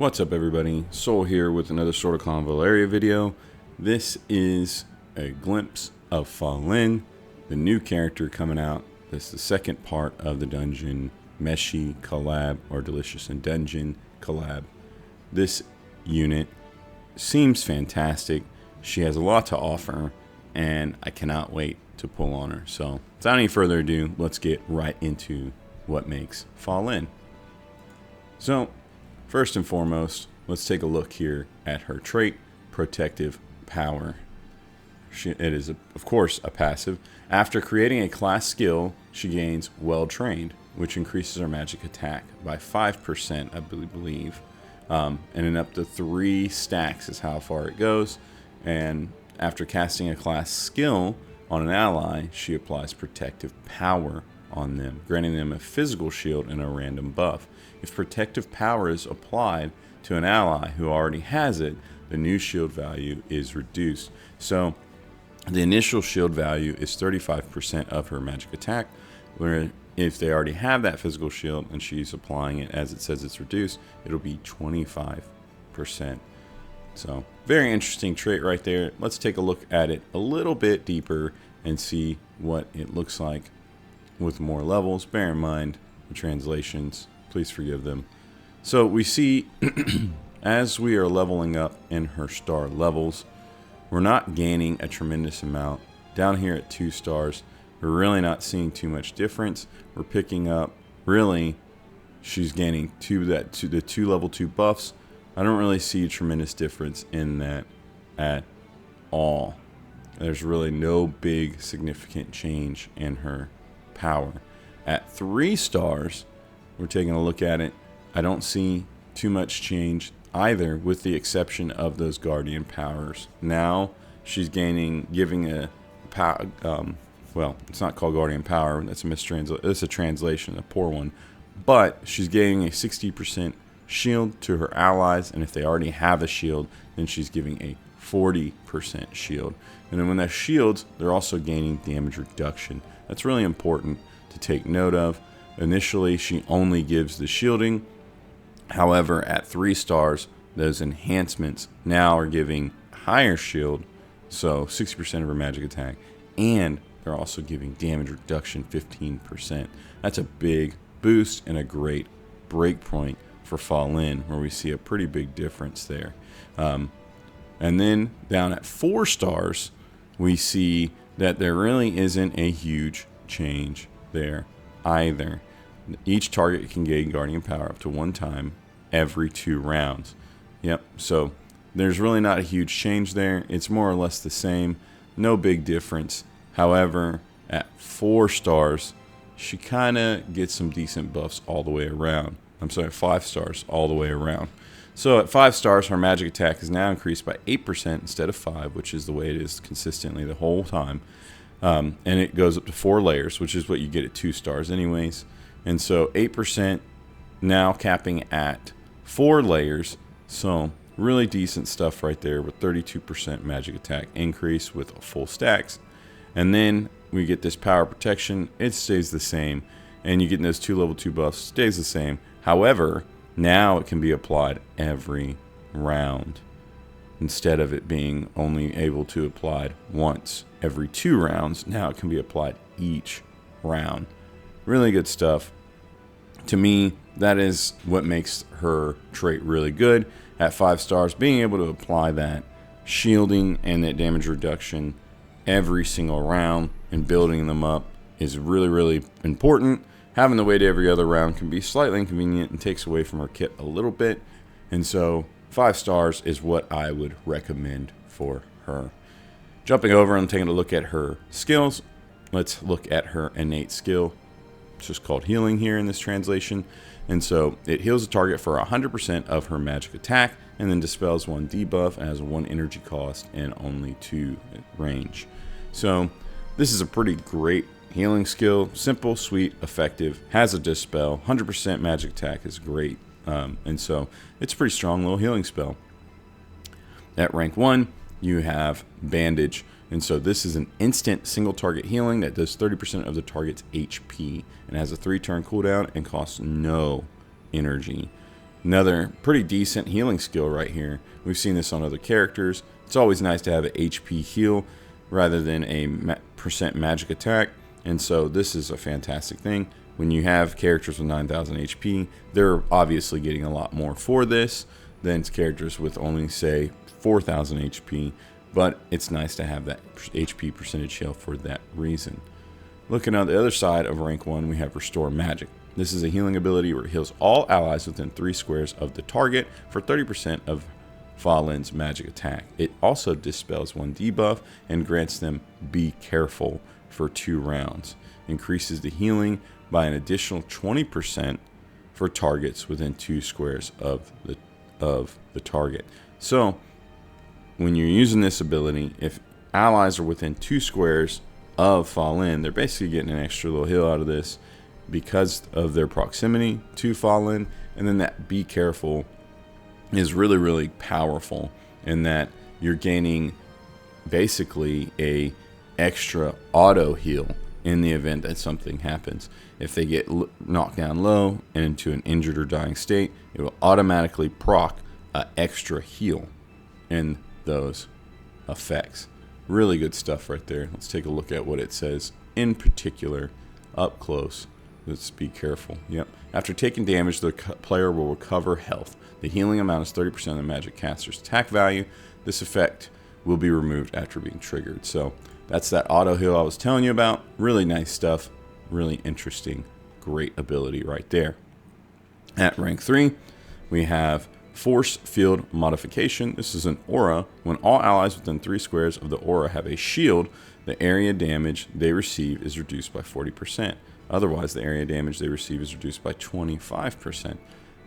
What's up everybody, Soul here with another sort of Convallaria video. This is a glimpse of Falin, the new character coming out. This is the second part of the Dungeon Meshi collab, or Delicious in Dungeon collab. This unit seems fantastic. She has a lot to offer, and I cannot wait to pull on her. So without any further ado, let's get right into what makes Falin. So first and foremost, let's take a look here at her trait, Protective Power. It is, of course, a passive. After creating a class skill, she gains Well Trained, which increases her magic attack by 5%, I believe. And then up to 3 stacks is how far it goes. And after casting a class skill on an ally, she applies Protective Power on them, granting them a physical shield and a random buff. If Protective Power is applied to an ally who already has it, the new shield value is reduced. So the initial shield value is 35% of her magic attack, where if they already have that physical shield and she's applying it as it says it's reduced, it'll be 25%. So very interesting trait right there. Let's take a look at it a little bit deeper and see what it looks like with more levels. Bear in mind the translations, please forgive them. So we see as we are leveling up in her star levels, we're not gaining a tremendous amount. Down here at 2 stars, we're really not seeing too much difference. We're picking up, really, she's gaining the 2 level 2 buffs. I don't really see a tremendous difference in that at all. There's really no big significant change in her power. At 3 stars, we're taking a look at it. I don't see too much change either, with the exception of those guardian powers. Now she's giving a power. Well, it's not called guardian power. That's a mistranslation. It's a translation, a poor one. But she's gaining a 60% shield to her allies, and if they already have a shield, then she's giving a 40% shield. And then when that shields, they're also gaining damage reduction. That's really important to take note of. Initially, she only gives the shielding. However, at 3 stars, those enhancements now are giving higher shield, so 60% of her magic attack, and they're also giving damage reduction 15%. That's a big boost and a great break point for Falin, where we see a pretty big difference there. And then down at 4 stars, we see that there really isn't a huge change there either. Each target can gain Guardian Power up to 1 time every 2 rounds. Yep, so there's really not a huge change there. It's more or less the same. No big difference. However, at 4 stars, she kind of gets some decent buffs all the way around. I'm sorry, 5 stars all the way around. So at 5 stars, her magic attack is now increased by 8% instead of 5, which is the way it is consistently the whole time. And it goes up to 4 layers, which is what you get at 2 stars anyways. And so 8% now capping at 4 layers. So really decent stuff right there, with 32% magic attack increase with full stacks. And then we get this power protection. It stays the same. And you get those 2 level 2 buffs, stays the same. However, now it can be applied every round, instead of it being only able to applied once every 2 rounds. Now it can be applied each round. Really good stuff. To me, that is what makes her trait really good. At 5 stars, being able to apply that shielding and that damage reduction every single round and building them up is really, really important. Having to wait every other round can be slightly inconvenient and takes away from her kit a little bit. And so 5 stars is what I would recommend for her. Jumping over and taking a look at her skills, let's look at her innate skill. It's just called healing here in this translation. And so it heals a target for 100% of her magic attack, and then dispels 1 debuff, and has 1 energy cost and only 2 range. So this is a pretty great healing skill. Simple, sweet, effective, has a dispel, 100% magic attack is great. And so it's a pretty strong little healing spell. At rank 1, you have Bandage. And so this is an instant single target healing that does 30% of the target's HP and has a 3-turn cooldown and costs no energy. Another pretty decent healing skill right here. We've seen this on other characters. It's always nice to have an HP heal rather than a percent magic attack. And so this is a fantastic thing. When you have characters with 9,000 HP, they're obviously getting a lot more for this than characters with only, say, 4,000 HP. But it's nice to have that HP percentage heal for that reason. Looking on the other side of rank 1, we have Restore Magic. This is a healing ability where it heals all allies within 3 squares of the target for 30% of Falin's magic attack. It also dispels 1 debuff and grants them Be Careful for 2 rounds. Increases the healing by an additional 20% for targets within 2 squares of the target. So when you're using this ability, if allies are within 2 squares of Falin, they're basically getting an extra little heal out of this because of their proximity to Falin. And then that Be Careful is really, really powerful in that you're gaining basically a extra auto heal in the event that something happens. If they get knocked down low and into an injured or dying state, it will automatically proc an extra heal in those effects. Really good stuff right there. Let's take a look at what it says in particular up close. Let's be careful. Yep. After taking damage, the player will recover health. The healing amount is 30% of the magic caster's attack value. This effect will be removed after being triggered. So that's that auto heal I was telling you about. Really nice stuff. Really interesting. Great ability right there. At rank 3, we have Force Field Modification. This is an aura. When all allies within 3 squares of the aura have a shield, the area damage they receive is reduced by 40%. Otherwise, the area damage they receive is reduced by 25%.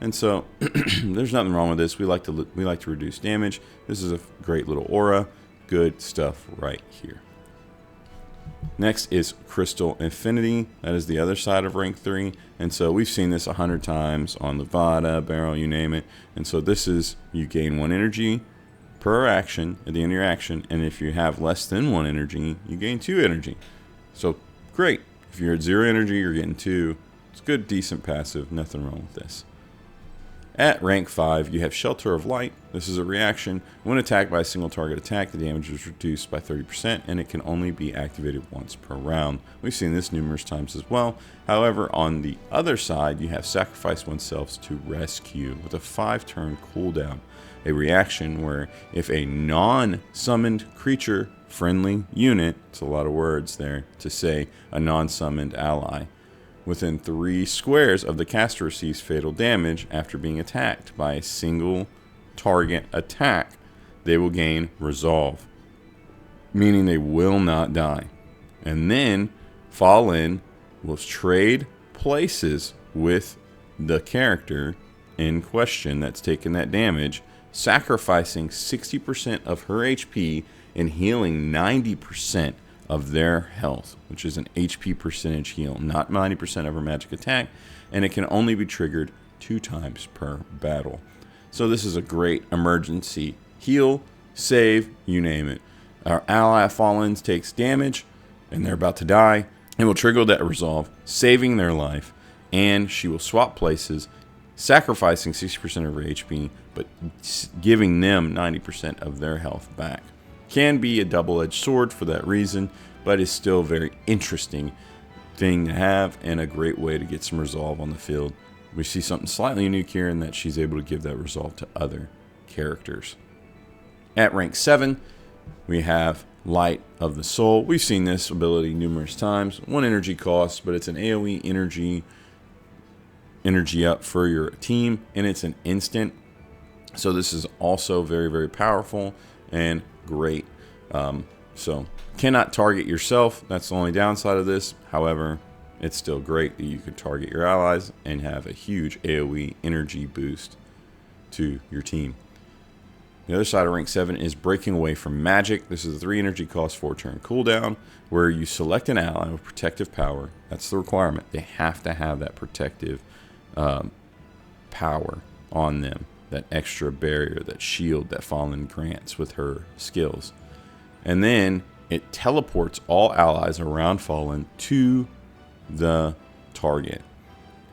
And so there's nothing wrong with this. We like to reduce damage. This is a great little aura. Good stuff right here. Next is Crystal Infinity. That is the other side of rank 3. And so we've seen this 100 times on the Vada, Barrel, you name it. And so this is, you gain 1 energy per action at the end of your action. And if you have less than 1 energy, you gain 2 energy. So great. If you're at 0 energy, you're getting 2. It's good, decent passive. Nothing wrong with this. At rank 5, you have Shelter of Light. This is a reaction. When attacked by a single target attack, the damage is reduced by 30%, and it can only be activated once per round. We've seen this numerous times as well. However, on the other side, you have Sacrifice Oneself to Rescue with a 5-turn cooldown. A reaction where if a non-summoned creature friendly unit, it's a lot of words there to say a non-summoned ally, within 3 squares of the caster receives fatal damage after being attacked by a single target attack, they will gain Resolve, meaning they will not die. And then Falin will trade places with the character in question that's taken that damage, sacrificing 60% of her HP and healing 90% of their health, which is an HP percentage heal, not 90% of her magic attack, and it can only be triggered 2 times per battle. So this is a great emergency heal, save, you name it. Our ally Fallen takes damage and they're about to die, and will trigger that resolve, saving their life, and she will swap places, sacrificing 60% of her HP, but giving them 90% of their health back. Can be a double-edged sword for that reason, but is still a very interesting thing to have and a great way to get some resolve on the field. We see something slightly unique here in that she's able to give that resolve to other characters. At rank 7, we have Light of the Soul. We've seen this ability numerous times. 1 energy cost, but it's an AoE energy up for your team, and it's an instant. So this is also very, very powerful and great. So cannot target yourself. That's the only downside of this. However, it's still great that you can target your allies and have a huge AoE energy boost to your team. The other side of rank 7 is Breaking Away from Magic. This is a 3 energy cost, 4-turn cooldown, where you select an ally with protective power. That's the requirement. They have to have that protective power on them, that extra barrier, that shield that Fallen grants with her skills. And then it teleports all allies around Fallen to the target,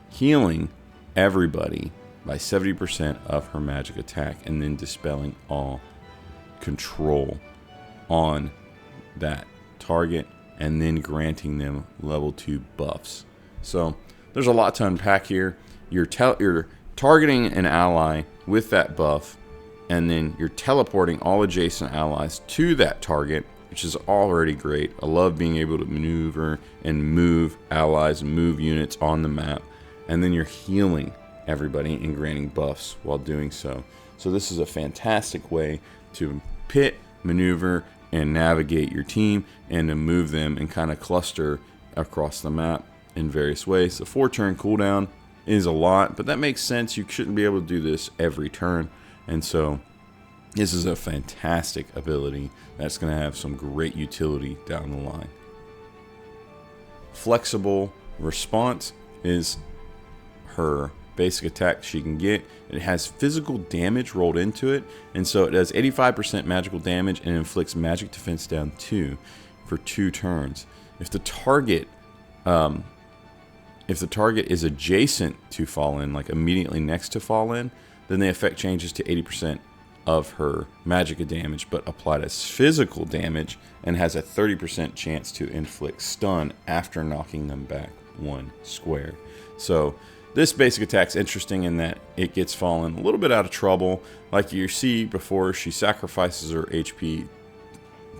healing everybody by 70% of her magic attack, and then dispelling all control on that target, and then granting them level 2 buffs. So there's a lot to unpack here. You're targeting an ally with that buff, and then you're teleporting all adjacent allies to that target, which is already great. I love being able to maneuver and move allies and move units on the map, and then you're healing everybody and granting buffs while doing so. So this is a fantastic way to pit, maneuver, and navigate your team, and to move them and kind of cluster across the map in various ways. The 4-turn cooldown is a lot, but that makes sense. You shouldn't be able to do this every turn, and so this is a fantastic ability that's going to have some great utility down the line. Flexible response is her basic attack she can get. It has physical damage rolled into it, and so it does 85% magical damage and inflicts magic defense down 2 for 2 turns. If the target is adjacent to Falin, like immediately next to Falin, then the effect changes to 80% of her magic damage, but applied as physical damage, and has a 30% chance to inflict stun after knocking them back 1 square. So this basic attack's interesting in that it gets Falin a little bit out of trouble. Like you see before, she sacrifices her HP,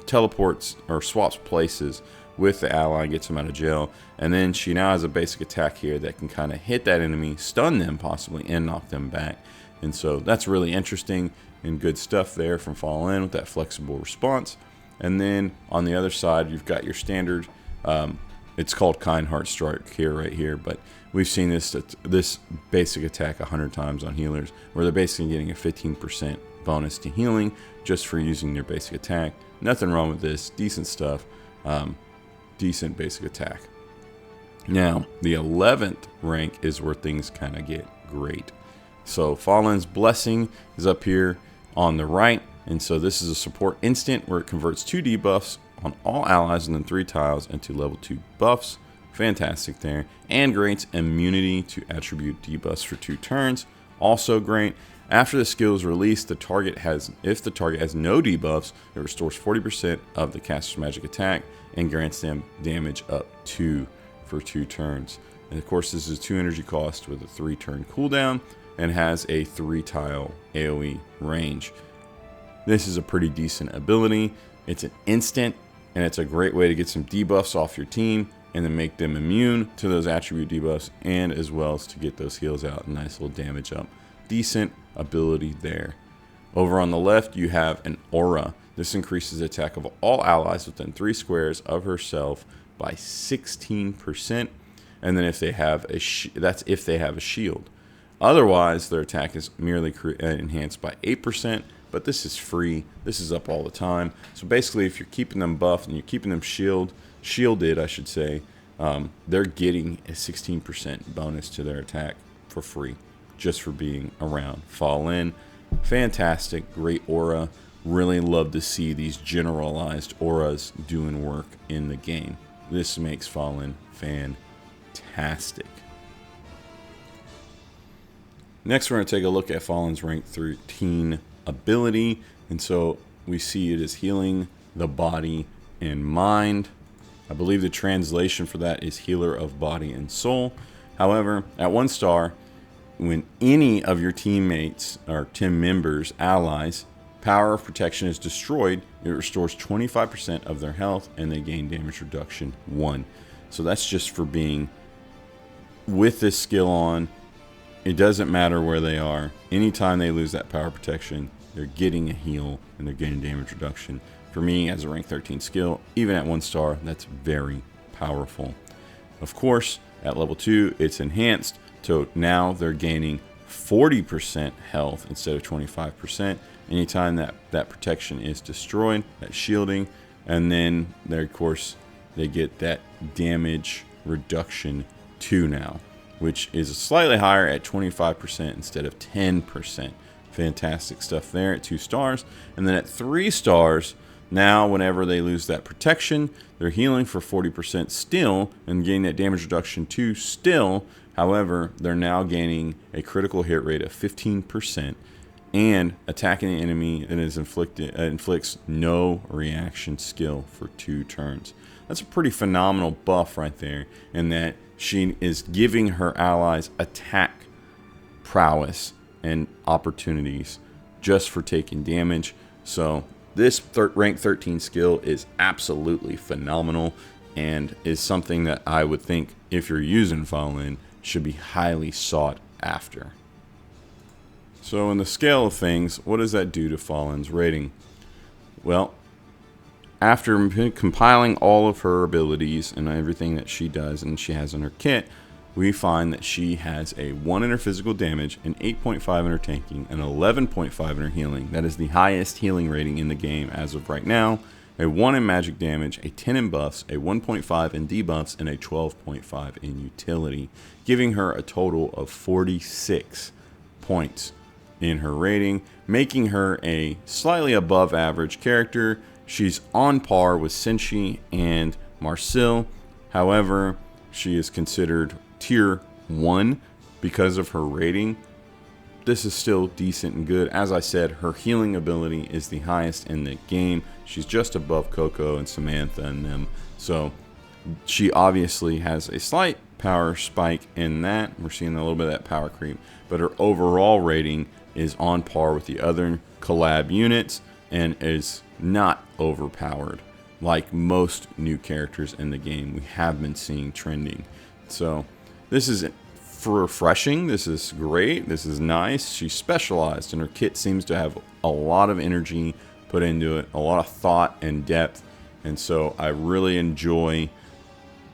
teleports or swaps places with the ally, gets him out of jail, and then she now has a basic attack here that can kind of hit that enemy, stun them possibly, and knock them back. And so that's really interesting and good stuff there from Falin with that flexible response. And then on the other side, you've got your standard, it's called Kind Heart Strike here, right here, but we've seen this basic attack 100 times on healers, where they're basically getting a 15% bonus to healing just for using their basic attack. Nothing wrong with this, decent stuff, decent basic attack. Now, the 11th rank is where things kind of get great. So Falin's Blessing is up here on the right, and so this is a support instant where it converts 2 debuffs on all allies and then 3 tiles into level 2 buffs. Fantastic there. And grants immunity to attribute debuffs for 2 turns. Also great. After the skill is released, if the target has no debuffs, it restores 40% of the caster's magic attack and grants them damage up 2 for 2 turns. And of course, this is 2 energy cost with a 3-turn cooldown and has a 3-tile AoE range. This is a pretty decent ability. It's an instant, and it's a great way to get some debuffs off your team and then make them immune to those attribute debuffs, and as well as to get those heals out and nice little damage up. Decent ability there. Over on the left, you have an aura. This increases the attack of all allies within 3 squares of herself by 16%, and then if they have that's if they have a shield. Otherwise, their attack is merely enhanced by 8%, but this is free. This is up all the time. So basically, if you're keeping them buffed and you're keeping them shielded, I should say, they're getting a 16% bonus to their attack for free, just for being around. Falin, fantastic, great aura. Really love to see these generalized auras doing work in the game. This makes Falin fantastic. Next, we're going to take a look at Falin's rank 13 ability, and so we see it as healing the body and mind. I believe the translation for that is healer of body and soul. However, at 1 star, when any of your teammates or team members, allies, power of protection is destroyed, it restores 25% of their health and they gain damage reduction 1. So that's just for being with this skill on. It doesn't matter where they are. Anytime they lose that power protection, they're getting a heal and they're getting damage reduction. For me, as a rank 13 skill, even at 1 star, that's very powerful. Of course, at level 2, it's enhanced, so now they're gaining 40% health instead of 25%. Anytime that protection is destroyed, that shielding, and then of course, they get that damage reduction 2 now, which is slightly higher at 25% instead of 10%. Fantastic stuff there at 2 stars. And then at 3 stars, now whenever they lose that protection, they're healing for 40% still and getting that damage reduction 2 still, However, they're now gaining a critical hit rate of 15% and attacking the enemy that is inflicts no reaction skill for 2 turns. That's a pretty phenomenal buff right there, in that she is giving her allies attack prowess and opportunities just for taking damage. So this rank 13 skill is absolutely phenomenal, and is something that I would think, if you're using Falin, should be highly sought after. So in the scale of things, what does that do to Falin's rating? Well, after compiling all of her abilities and everything that she does and she has in her kit, we find that she has a 1 in her physical damage, an 8.5 in her tanking, an 11.5 in her healing. That is the highest healing rating in the game as of right now. A 1 in magic damage, a 10 in buffs, a 1.5 in debuffs, and a 12.5 in utility, giving her a total of 46 points in her rating, making her a slightly above average character. She's on par with Senshi and Marcel. However, she is considered tier 1 because of her rating. This is still decent and good. As I said, her healing ability is the highest in the game. She's just above Coco and Samantha and them. So she obviously has a slight power spike in that. We're seeing a little bit of that power creep. But her overall rating is on par with the other collab units and is not overpowered like most new characters in the game we have been seeing trending. So this is refreshing. This is great. This is nice. She's specialized, and her kit seems to have a lot of energy put into it, a lot of thought and depth. And so I really enjoy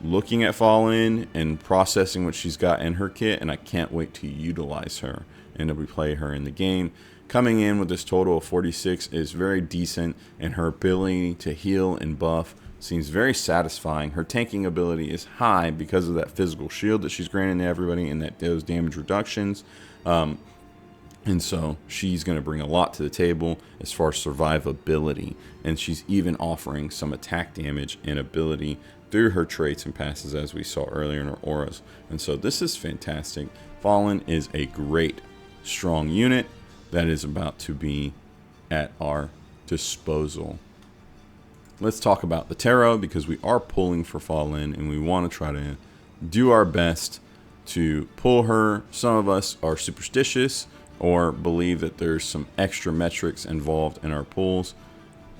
looking at Falin and processing what she's got in her kit, and I can't wait to utilize her and to replay her in the game. Coming in with this total of 46 is very decent, and her ability to heal and buff seems very satisfying. Her tanking ability is high because of that physical shield that she's granting to everybody and those damage reductions. And so she's going to bring a lot to the table as far as survivability. And she's even offering some attack damage and ability through her traits and passes, as we saw earlier in her auras. And so this is fantastic. Falin is a great, strong unit that is about to be at our disposal. Let's talk about the tarot, because we are pulling for Falin and we want to try to do our best to pull her. Some of us are superstitious or believe that there's some extra metrics involved in our pulls.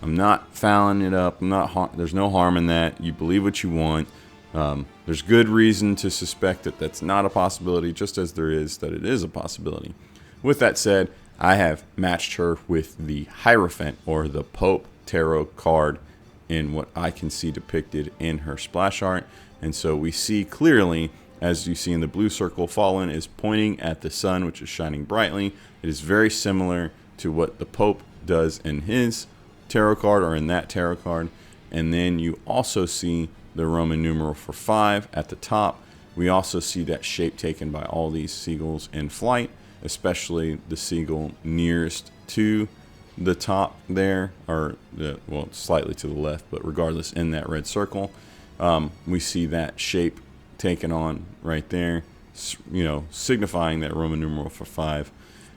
I'm not fouling it up. There's no harm in that. You believe what you want. There's good reason to suspect that that's not a possibility, just as there is that it is a possibility. With that said, I have matched her with the Hierophant, or the Pope tarot card, in what I can see depicted in her splash art. And so we see clearly, as you see in the blue circle, Falin is pointing at the sun, which is shining brightly. It is very similar to what the Pope does in his tarot card, or in that tarot card. And then you also see the Roman numeral for 5 at the top. We also see that shape taken by all these seagulls in flight, especially the seagull nearest to the top there, or well, slightly to the left, but regardless, in that red circle, we see that shape taken on right there, signifying that Roman numeral for 5.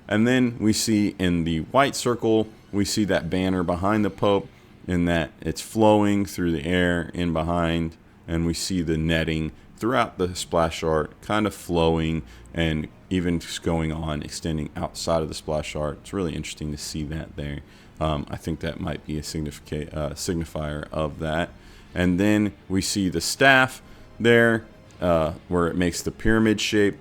And then we see in the white circle, we see that banner behind the Pope, in that it's flowing through the air in behind, and we see the netting throughout the splash art kind of flowing and even just going on, extending outside of the splash art. It's really interesting to see that there. I think that might be a signifier of that. And then we see the staff there, where it makes the pyramid shape,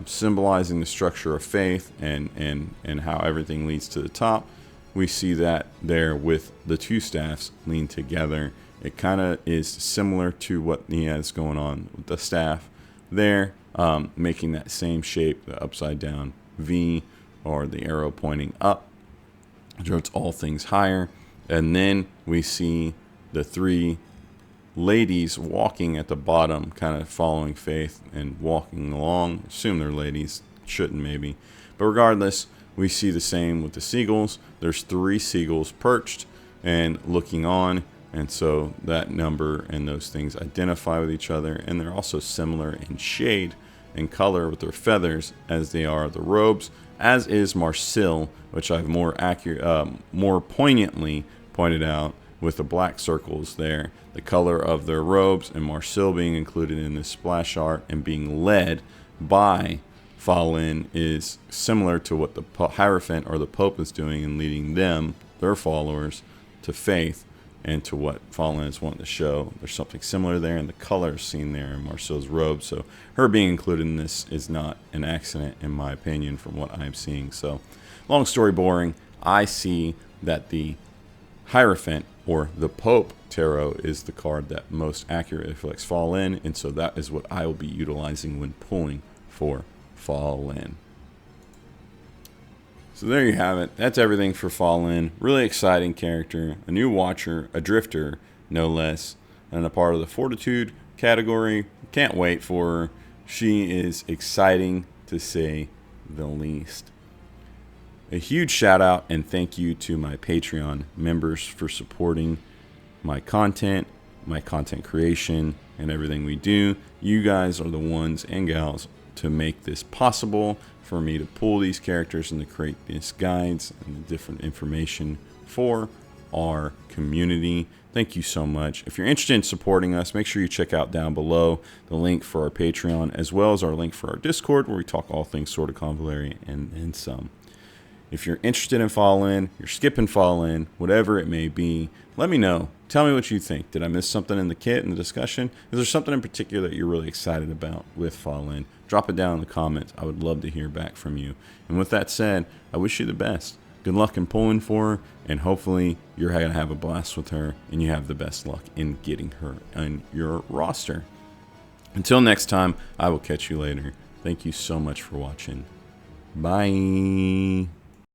symbolizing the structure of faith and how everything leads to the top. We see that there with the two staffs leaned together. It kind of is similar to what he has going on with the staff there, making that same shape, the upside down V, or the arrow pointing up, denotes all things higher. And then we see the 3 ladies walking at the bottom, kind of following faith and walking along. Assume they're ladies, shouldn't maybe, but regardless, we see the same with the seagulls. There's 3 seagulls perched and looking on, and so that number and those things identify with each other, and they're also similar in shade in color with their feathers as they are the robes, as is Marcille, which I've more poignantly pointed out with the black circles there. The color of their robes and Marcille being included in this splash art and being led by Falin is similar to what the Hierophant or the Pope is doing in leading them, their followers, to faith and to what Falin is wanting to show. There's something similar there in the colors seen there in Marcille's robe. So her being included in this is not an accident, in my opinion, from what I'm seeing. So long story boring, I see that the Hierophant or the Pope Tarot is the card that most accurately reflects Falin, and so that is what I will be utilizing when pulling for Falin. So there you have it. That's everything for Falin. Really exciting character, a new watcher, a drifter, no less, and a part of the Fortitude category. Can't wait for her. She is exciting to say the least. A huge shout out and thank you to my Patreon members for supporting my content creation, and everything we do. You guys are the ones and gals to make this possible for me to pull these characters and to create these guides and the different information for our community. Thank you so much. If you're interested in supporting us, make sure you check out down below the link for our Patreon, as well as our link for our Discord, where we talk all things Sword of Convallaria and then some. If you're interested in Falin, you're skipping Falin, whatever it may be, let me know. Tell me what you think. Did I miss something in the kit, in the discussion? Is there something in particular that you're really excited about with Falin? Drop it down in the comments. I would love to hear back from you. And with that said, I wish you the best. Good luck in pulling for her, and hopefully you're going to have a blast with her, and you have the best luck in getting her on your roster. Until next time, I will catch you later. Thank you so much for watching. Bye.